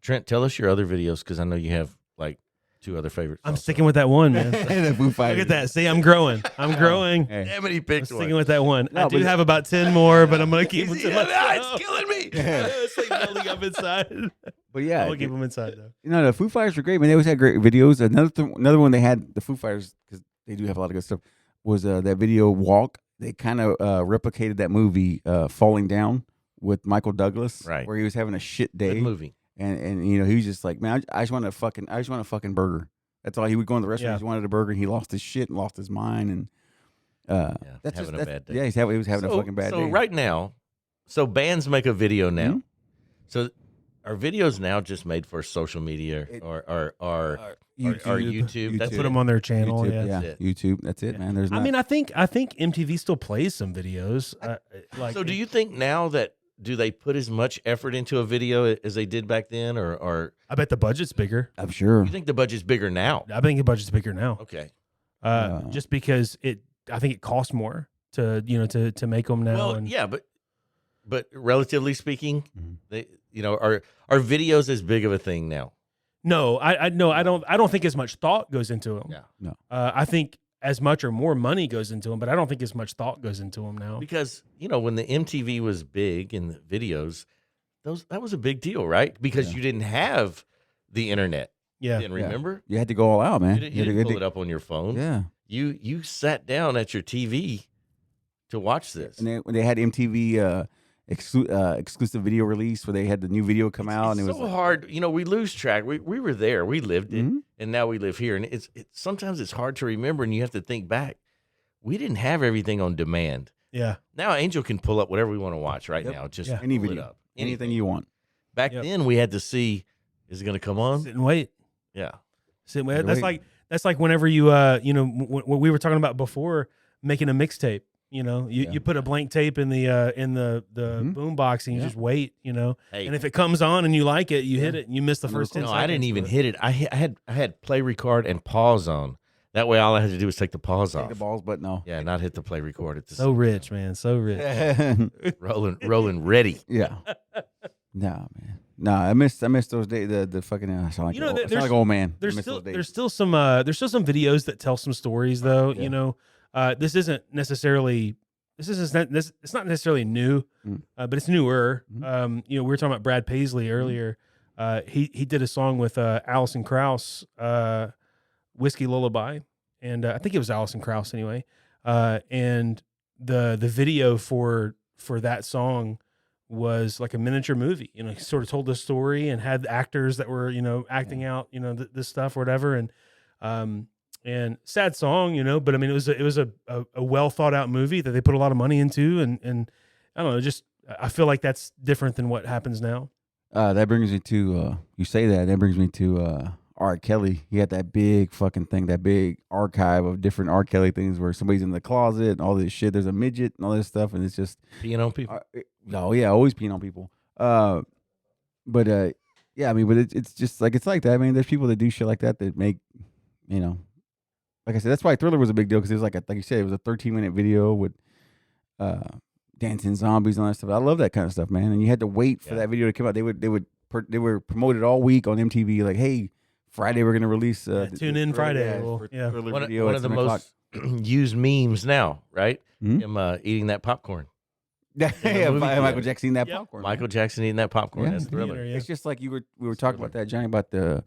Trent, tell us your other videos because I know you have like 2 other favorites. I'm also. sticking with that one, man. The Foo Fighters. Look at that. See, I'm growing. I'm growing. Hey. Damn it, he I'm picked sticking one. with that one. No, I do but- have about 10 more, but I'm gonna keep them to Yeah, myself. it's killing me. It's like building up inside. But yeah, I'll keep them inside though. the Foo Fighters were great, man. They always had great videos. Another one they had, the Foo Fighters, because they do have a lot of good stuff, was that video Walk. They kind of replicated that movie Falling Down with Michael Douglas, Right. where he was having a shit day, Good movie. and he was just like, man, I just want a fucking burger. That's all. He would go in the restaurant. Yeah. He just wanted a burger, and he lost his shit and lost his mind, and that's having just, a bad day. Yeah, he was having a fucking bad day. So right now, bands make a video now. Mhm. So are videos now just made for social media It- or YouTube? That's Put them on their channel. YouTube, Yeah. yeah, That's it. YouTube. That's it, man. There's I not, mean, I think MTV still plays some videos. So do you think now that do they put as much effort into a video as they did back then, or I bet the budget's bigger. I'm sure. you think the budget's bigger now? I think the budget's bigger now. Okay. Just because I think it costs more to make them now. Well, and yeah, but relatively speaking, Mhm. they are videos as big of a thing now? no, I don't think as much thought goes into them. Yeah. No. I think as much or more money goes into them, but I don't think as much thought goes into them now. Because when the MTV was big in the videos, that was a big deal, right? Because Yeah. you didn't have the internet. Yeah. Then remember, You had to go all out, man. you didn't pull it up on your phone. Yeah. You sat down at your TV to watch this. And when they had MTV exclusive video release where they had the new video come out, and it was so hard. You know, we lose track. We were there, we lived it, Mhm. and now we live here. And sometimes it's hard to remember, and you have to think back. We didn't have everything on demand. Yeah. Now Angel can pull up whatever we want to watch right Yep. now. Just Yeah. any pull it video, up. anything you want. Back Yep. then, we had to see, is it going to come on? Sit and wait. Yeah. Sit and wait. Gotta wait. That's like whenever you what we were talking about before, making a mixtape. You put a blank tape in the Mhm. boom box and you Yeah. just wait. Hey, And if it comes on and you like it, you hit it and you miss the Another first 10 no, seconds. I didn't even but- hit it. I had play, record, and pause on. That way, all I had to do was take the pause Take off. the balls, but no. Yeah, not hit the play, record. It's So rich, man. So rich. rolling, ready. Yeah. Nah, man. Nah, I missed those days. The fucking I sound like, You know, I sound there's- like old man. I There's miss still those days. there's still some videos that tell some stories though. Yeah. This isn't necessarily it's not necessarily new, but it's newer. Mhm. We were talking about Brad Paisley earlier. He did a song with Alison Krauss, Whiskey Lullaby, and I think it was Alison Krauss anyway. And the video for that song was like a miniature movie. He sort of told the story and had actors that were acting out this stuff or whatever. And sad song, but I mean it was a well thought out movie that they put a lot of money into, and I don't know, just I feel like that's different than what happens now. That brings me to you say that brings me to R. Kelly. He had that big fucking thing, that big archive of different R. Kelly things where somebody's in the closet and all this shit. There's a midget and all this stuff, and it's just Peeing on people. oh yeah, always peeing on people. But yeah, I mean, but it's just like it's like that. I mean, there's people that do shit like that make, like I said, that's why Thriller was a big deal because it was like you said, it was a 13-minute video with dancing zombies and all that stuff. I love that kind of stuff, man. And you had to wait for Yeah. that video to come out. They were promoted all week on MTV. Like, hey, Friday we're gonna release. Tune in Friday. Well, for yeah. Thriller One video at of the 7 o'clock. most used memes now, right? Hmm? Him eating that popcorn. Yeah, movie Michael theater. Jackson eating that Yep. popcorn. Michael Jackson eating that popcorn. Yeah. That's Thriller. Theater, yeah. It's just like we were talking about that, Johnny, about the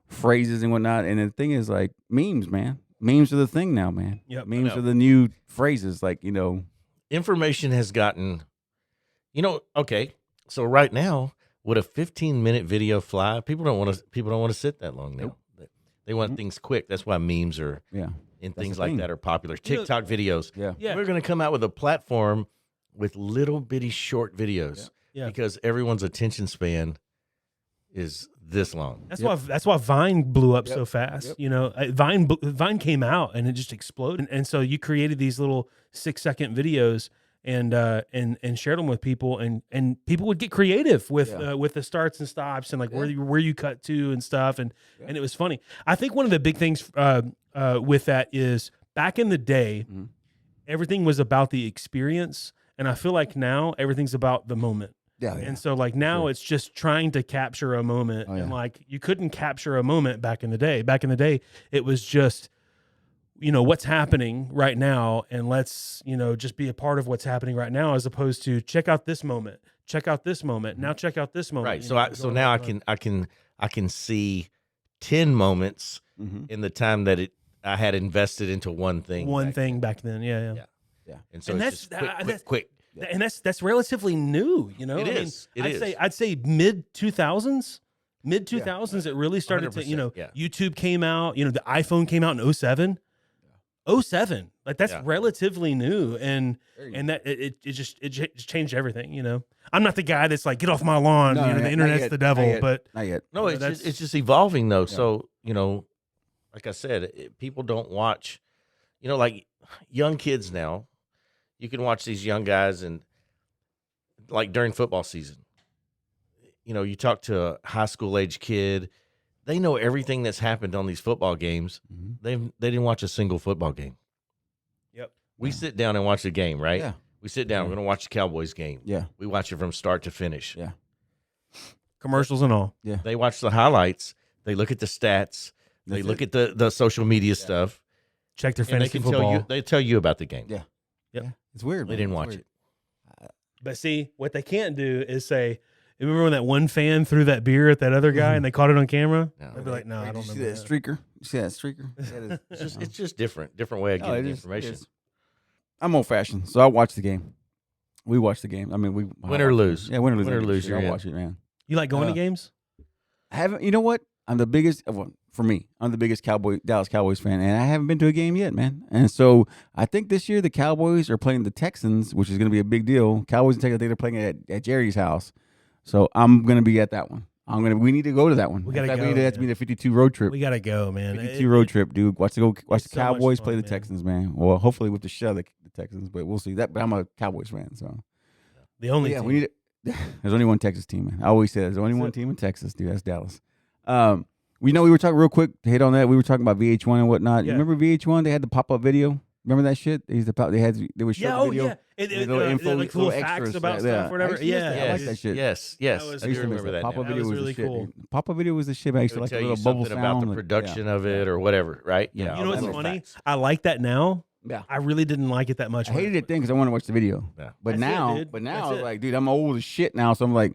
phrases and whatnot. And the thing is, like, memes, man. Memes are the thing now, man. Yep. Memes know. are the new phrases. Like, Information has gotten, okay. So right now, would a 15-minute video fly? People don't want to sit that long now. Nope. They want things quick. That's why memes are yeah, and That's things the like thing. that are popular. TikTok videos. yeah. Yeah. We're going to come out with a platform with little bitty short videos Yeah. because everyone's attention span is this long. That's why Vine blew up so Yep. fast. Yep. Vine came out and it just exploded, and so you created these little 6-second videos and shared them with people, and people would get creative with Yeah. with the starts and stops and like Yeah. where you cut to and stuff, and Yeah. and it was funny. I think one of the big things with that is back in the day, Mhm. everything was about the experience, and I feel like now everything's about the moment. Yeah, And so like now Sure. it's just trying to capture a moment. Oh, And yeah. like you couldn't capture a moment back in the day. Back in the day, it was just, what's happening right now, and let's, just be a part of what's happening right now, as opposed to check out this moment, check out this moment, now check out this moment. Right. you So know, so going now on. I can see 10 moments Mhm. in the time that I had invested into one thing. one back thing then. back then. Yeah. Yeah. And so And it's that's- just quick. that's- And that's relatively new, It I is. It is. I'd say mid 2000s. Mid 2000s, it really started to, 100%, yeah. YouTube came out, the iPhone came out in 07. 07. Like that's Yeah. relatively new. And that it just changed everything, I'm not the guy that's like, get off my lawn, No, the not internet's yet, the not devil, yet. but Not yet. No, You know, it's just evolving though. Yeah. So, like I said, people don't watch, like young kids now, you can watch these young guys and like during football season, you talk to a high school age kid, they know everything that's happened on these football games. Mhm. They didn't watch a single football game. Yep. We sit down and watch the game, right? Yeah. We sit down, we're going to watch the Cowboys game. Yeah. We watch it from start to finish. Yeah. commercials and all. They watch the highlights. They look at the stats. They That's look it. at the social media stuff. Check their And they fantasy can football. tell you. They tell you about the game. Yeah. Yep. Yeah. It's weird. They man. didn't It's watch weird. it. But see, what they can't do is say, remember when that one fan threw that beer at that other guy and they caught it on camera? No. They'd be like, no, Hey, I don't did you remember see that that. streaker? You see that streaker? That is- It's just different way of No, getting it the is, it information. is. I'm old fashioned, so I watch the game. We watch the game. I mean, Win or lose. Yeah, win or lose. Win or lose, I'll you're in. watch it, man. You like going to Uh, games? I haven't. You know what? I'm the biggest. Well, for me, I'm the biggest Dallas Cowboys fan, and I haven't been to a game yet, man. And so I think this year the Cowboys are playing the Texans, which is going to be a big deal. Cowboys and Texans, I think they're playing it at Jerry's house, so I'm going to be at that one. We need to go to that one. We gotta In fact, go, We need to, that's man. be the 52 road trip. We gotta go, man. 52 road trip, dude. Watch the it's so much Cowboys fun, play the man. Texans, man. Well, hopefully with the shell the Texans, but we'll see that. But I'm a Cowboys fan, so The only yeah, team. we need. There's only one Texas team, man. I always say there's only one team in Texas, dude. That's Dallas. We know we were talking real quick to hit on that. We were talking about VH1 and whatnot. Yeah. You remember VH1? They had the pop-up video. Remember that shit? They would show Yeah, the oh video. yeah. Little info, like little little facts extras. about Yeah. stuff or whatever. I used to miss Yeah, that. I like that shit. Yes. That was- I I used do to miss remember that. Pop-up now. video was was really the shit. cool. Dude. Pop-up video was the shit. I used It to would like the tell you little bubble something sound. about the production of it or whatever, right? Yeah. You know what's all those funny? facts. I like that now. Yeah. I really didn't like it that much. I hated it then because I wanted to watch the video. Yeah. But That's it, now, dude. I That's was it. like, dude, I'm old as shit now. So I'm like,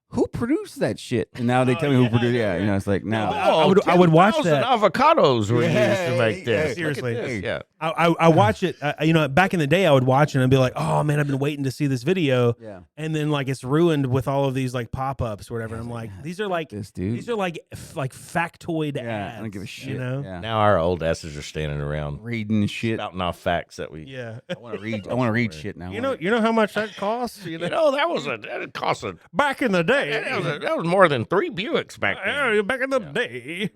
who produced that shit? And now they tell me who yeah, produced. yeah, Yeah, you know, it's like now. I would watch 10,000 that. avocados were Yeah, used to make yeah, this. Look at seriously. this. Yeah. I watch it. You know, back in the day, I would watch it and I'd be like, "Oh man, I've been waiting to see this video." Yeah. And then like it's ruined with all of these like pop-ups or whatever. I'm like, these are like This dude. these are like factoid ads. Yeah, I don't give a shit. You know? Yeah. Now our old asses are standing around Reading shit. spouting off facts that we. Yeah. I want to read. I want to read shit now. You know how much that costs? You know, that cost a. Back in the day. That was more than 3 Buicks back then. Back in the day.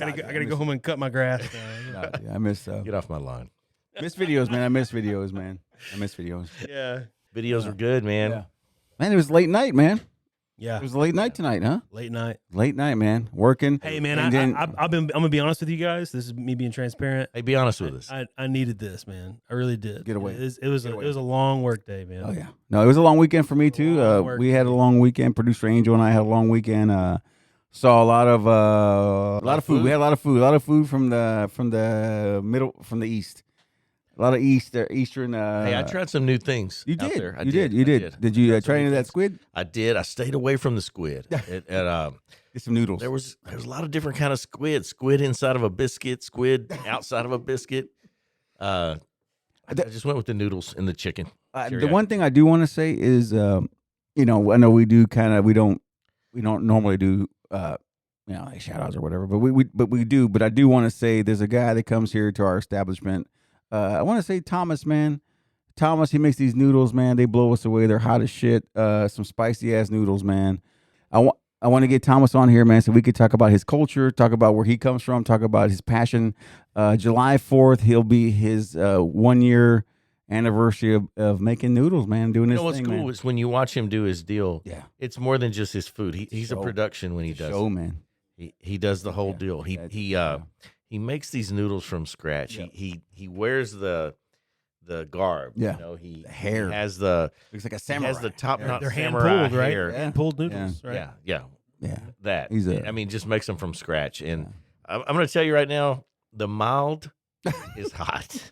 I gotta go home and cut my grass. Nah, dude, I miss Get off my lawn. videos, man. I miss videos, man. I miss videos. Yeah. Videos were good, man. Yeah. Man, it was late night, man. Yeah. It was late night tonight, huh? Late night. Late night, man. Working. Hey man, And then- I'm gonna be honest with you guys. This is me being transparent. Hey, be honest with us. I needed this, man. I really did. Get away. It was Get away. a long work day, man. Oh yeah. No, it was a long weekend for me too. Long work We had a long weekend. Producer Angel and I had a long weekend. Saw a lot of food. We had a lot of food from the east. A lot of eastern. Hey, I tried some new things. You out did. there. I You did. Did you Tried some try any new of that things. squid? I did. I stayed away from the squid. Get some noodles. There was a lot of different kind of squid. Squid inside of a biscuit. Squid outside of a biscuit. I just went with the noodles and the chicken. The one thing I do want to say is, I know we don't normally do, like shout outs or whatever, but we do. But I do want to say there's a guy that comes here to our establishment. I want to say Thomas, man. Thomas, he makes these noodles, man. They blow us away. They're hot as shit. Some spicy ass noodles, man. I want to get Thomas on here, man, so we could talk about his culture, talk about where he comes from, talk about his passion. July 4th, he'll be his 1 year anniversary of making noodles, man, doing You his know what's thing, cool man. is when you watch him do his deal. Yeah. It's more than just his food. He's a show. production when he does Show, it. man. He does the whole Yeah, deal. that's- He makes these noodles from scratch. Yeah. He wears the garb. Yeah. You know, he hair. He has the Looks like a he samurai. has the top notch They're hand samurai pulled, right? hair. Hand pulled noodles, right? Yeah. Yeah. That. He's a- I mean, just makes them from scratch. And I'm going to tell you right now, the mild is hot.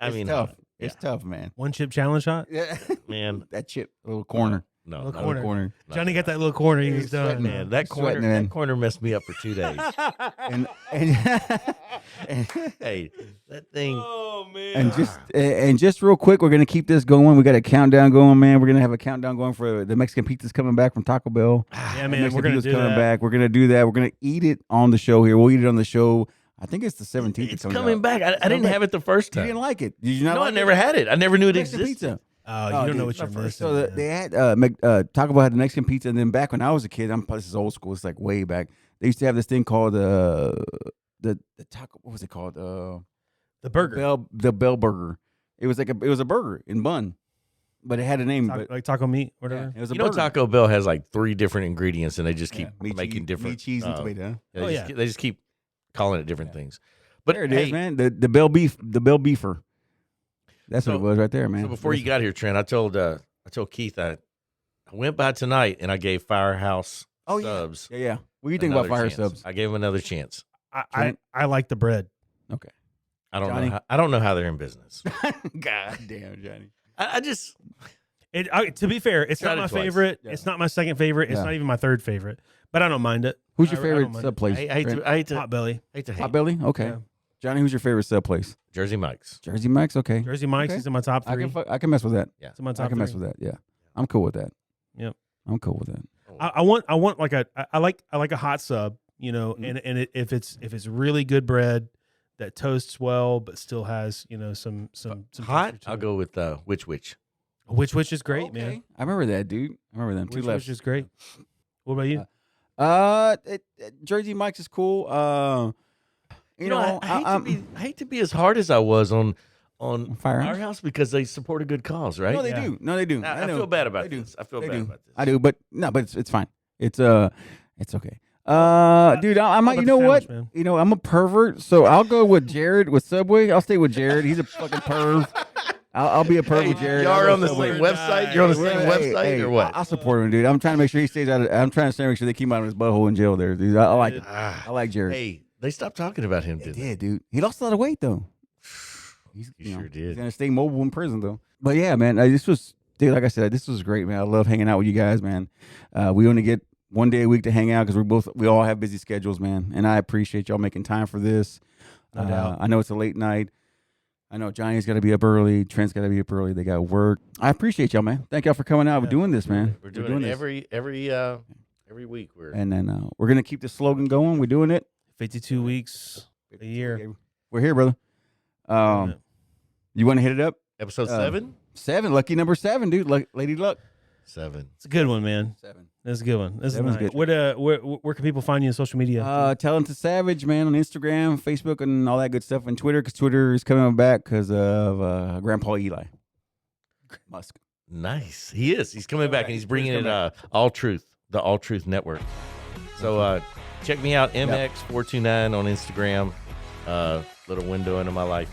It's tough. It's tough, man. One chip challenge shot. Yeah. Man. That chip, little corner. No, Little no, corner. Corner. Johnny got that little corner. He's done. sweating, Man, that Sweating, corner, man. that corner messed me up for 2 days. And Hey, that thing. Oh man. and just real quick, we're gonna keep this going. We got a countdown going, man. We're gonna have a countdown going for the Mexican pizza's coming back from Taco Bell. Yeah, The man. Mexican We're gonna pizza's do coming that. back. We're gonna do that. We're gonna eat it on the show here. We'll eat it on the show. I think it's the 17th. It's coming back. I didn't have it the first You time. didn't like it? Did you not? No, like I never it? had it. I never knew it Mexican existed. pizza. Oh, you don't dude, know what my you're first- missing. So man. they had Taco Bell had the Mexican pizza, and then back when I was a kid, this is old school. It's like way back. They used to have this thing called the taco. What was it called? The burger. The Bell Burger. It was a burger in bun, but it had a name. But Like taco meat, yeah, whatever. it was a You know, burger. Taco Bell has like 3 different ingredients, and they just keep Meat, making cheese, different meat, cheese, and uh, tomato. Huh? They, Oh, just, yeah. they just keep calling it different things. But There it hey, is, man. The Bell Beef, the Bell Beefer. That's what So- it was right there, man. So before you got here, Trent, I told Keith I went by tonight and I gave Firehouse Oh, yeah. subs. Yeah. What do you think about another fire chance. subs? I gave them another chance. I like the bread. Okay. I don't Johnny? know. I don't know how they're in business. God damn, Johnny. I just To be fair, it's Tried not my it twice. favorite. Yeah. It's not my second favorite. It's Yeah. not even my third favorite. But I don't mind it. Who's your I favorite don't mind sub place? I hate to Potbelly. hate to hate. Potbelly? Okay. Yeah. Johnny, who's your favorite sub place? Jersey Mike's. Jersey Mike's. Okay. Jersey Mike's Okay. is in my top three. I can mess with that. Yeah. It's in my top I can mess three. with that. Yeah. I'm cool with that. Yep. I'm cool with that. I want like I like a hot sub, you know, Mhm. and if it's really good bread that toasts well but still has, you know, some Hot? texture to I'll it. go with which. Which is great, Okay. man. I remember that, dude. I remember them. Two Which lefts. is great. What about you? Jersey Mike's is cool. You know, I hate to be as hard as I was on Firehouse? Firehouse because they support a good cause, right? no, they Yeah. do. No, they do. I know. feel bad about They do. this. I feel They bad do. about this. I do, but no, but it's fine. It's okay. Dude, I All might. about You the know what? sandwich, man. You know, I'm a pervert, so I'll go with Jared with Subway. I'll stay with Jared. He's a fucking perv. I'll be a perv with Jared. Y'all I'll are go on the Subway. same website. You're on the same Hey, website hey, or what? I support him, dude. I'm trying to make sure he stays out of. I'm trying to make sure they keep him out of his butthole in jail there, dude. I like it. I like Jared. Hey, they stopped talking about him, They didn't did, dude. He lost a lot of weight though. He's, He sure did. He's gonna stay mobile in prison though. But yeah, man, this was, dude. Like I said, this was great, man. I love hanging out with you guys, man. We only get one day a week to hang out because we all have busy schedules, man. And I appreciate y'all making time for this. No doubt. I know it's a late night. I know Johnny's got to be up early. Trent's got to be up early. They got work. I appreciate y'all, man. Thank y'all for coming out. We're Yeah. doing this, man. We're doing it this. every week. We're And then we're gonna keep the slogan going. We're doing it. 52 weeks a year. We're here, brother. You want to hit it up? episode 7. 7, lucky number 7, dude. Lady Luck. 7. It's a good one, man. 7. That's a good one. This is That was nice. good. Where can people find you on social media? Talented Savage, man, on Instagram, Facebook, and all that good stuff, and Twitter, because Twitter is coming back because of Grandpa Eli Musk. Nice. He is. He's coming back and he's bringing coming in All Truth, the All Truth Network. So check me out, MX429 on Instagram. Little window into my life.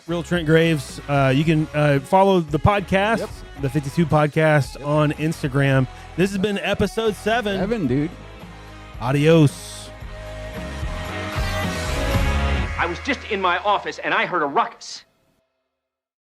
Real Trent Graves. You can follow the podcast, the 52 podcast on Instagram. This has been episode 7. 7, dude. Adios. I was just in my office and I heard a ruckus.